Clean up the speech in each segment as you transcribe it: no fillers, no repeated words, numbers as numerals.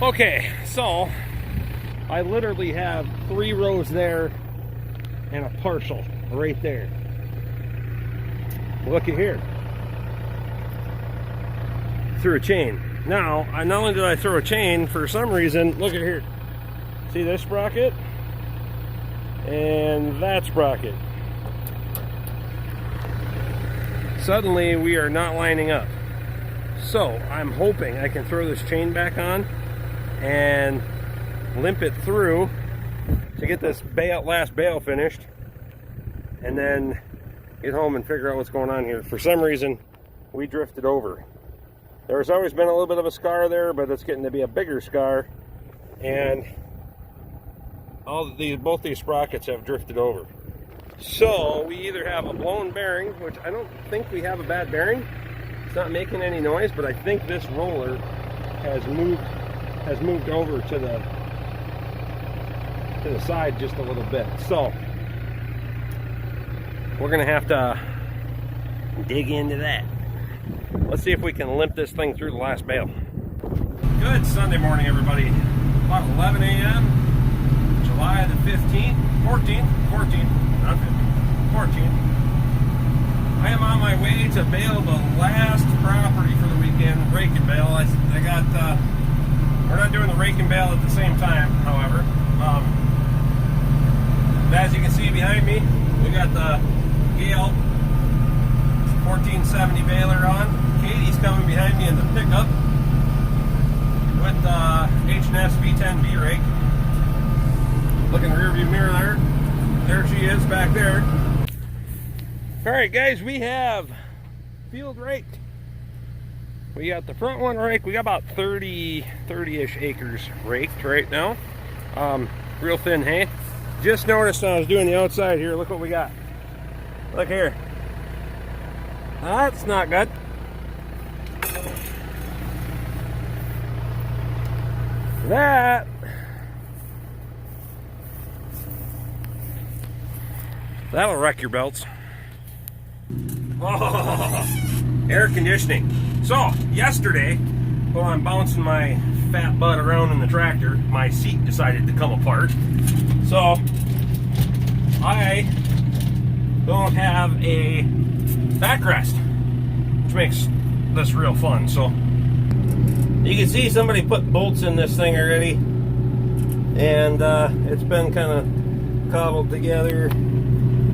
Okay, so I literally have 3 rows there and a partial right there. Look at here. Threw a chain. Now, not only did I throw a chain, for some reason, look at here. See this sprocket? And that sprocket. Suddenly, we are not lining up. So, I'm hoping I can throw this chain back on and limp it through to get this last bale finished, and then get home and figure out what's going on here. For some reason, we drifted over. There's always been a little bit of a scar there, but it's getting to be a bigger scar, and both these sprockets have drifted over. So we either have a blown bearing, which I don't think we have a bad bearing. It's not making any noise, but I think this roller has moved over to the side just a little bit. So we're gonna have to dig into that. Let's see if we can limp this thing through the last bale. Good Sunday morning, everybody. About 11 a.m. July the 15th, 14th, not 15th, 14th. I am on my way to bale the last property for the weekend, rake and bale. We're not doing the rake and bale at the same time, however. As you can see behind me, we got the Gale 1470 Baler on. Katie's coming behind me in the pickup with the H&S V10B rake. Look in the rearview mirror there. There she is back there. Alright guys, we have field raked. We got the front one raked. We got about 30-ish acres raked right now. Real thin hay. Just noticed when I was doing the outside here, look what we got. Look here. That's not good. That'll wreck your belts. Oh, air conditioning. So, yesterday, while I'm bouncing my fat butt around in the tractor, my seat decided to come apart. So, I don't have a backrest, which makes this real fun. So, you can see somebody put bolts in this thing already, and it's been kind of cobbled together.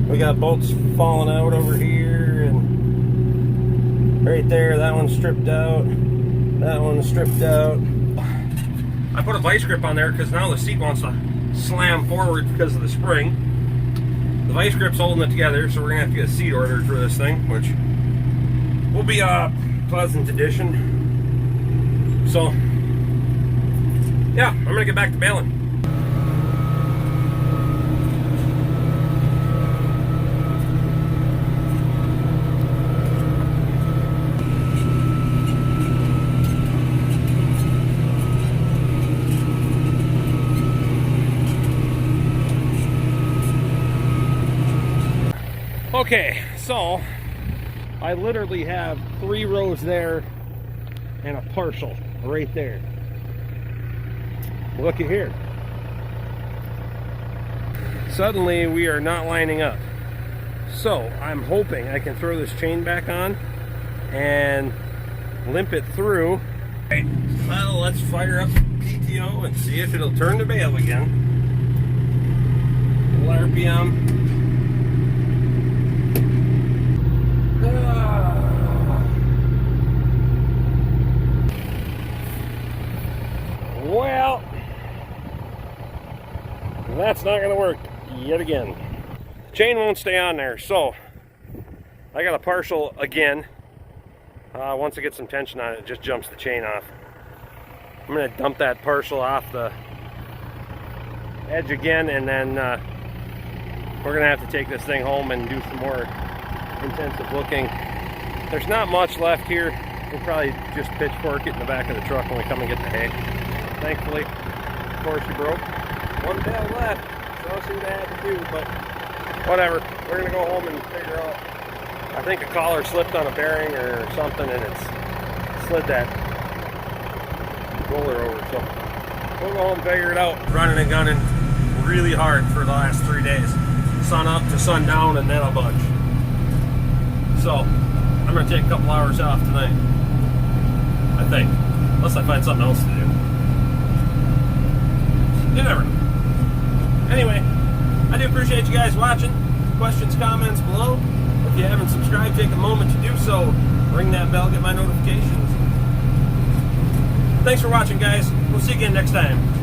We got bolts falling out over here, and right there, that one's stripped out, that one's stripped out. I put a vice grip on there because now the seat wants to slam forward because of the spring. The vice grip's holding it together, so we're gonna have to get a seat ordered for this thing, which will be a pleasant addition. So, yeah, I'm gonna get back to baling. Okay, so I literally have 3 rows there and a partial right there. Look at here. Suddenly we are not lining up. So I'm hoping I can throw this chain back on and limp it through. Okay, well, let's fire up PTO and see if it'll turn to bale again. A little RPM. Well, that's not going to work yet again. Chain won't stay on there, so I got a partial again. Once I get some tension on it, it just jumps the chain off. I'm going to dump that partial off the edge again, and then we're going to have to take this thing home and do some more intensive looking. There's not much left here. We'll probably just pitchfork it in the back of the truck when we come and get the hay. Thankfully, of course, she broke. One bale left, so I see what I had to do, but whatever. We're going to go home and figure out. I think a collar slipped on a bearing or something, and it's slid that roller over. So We'll go home and figure it out. Running and gunning really hard for the last 3 days. Sun up to sundown and then a bunch. So, I'm going to take a couple hours off tonight. I think. Unless I find something else to do. You never know. Anyway, I do appreciate you guys watching. Questions, comments below. If you haven't subscribed, take a moment to do so. Ring that bell, get my notifications. Thanks for watching, guys. We'll see you again next time.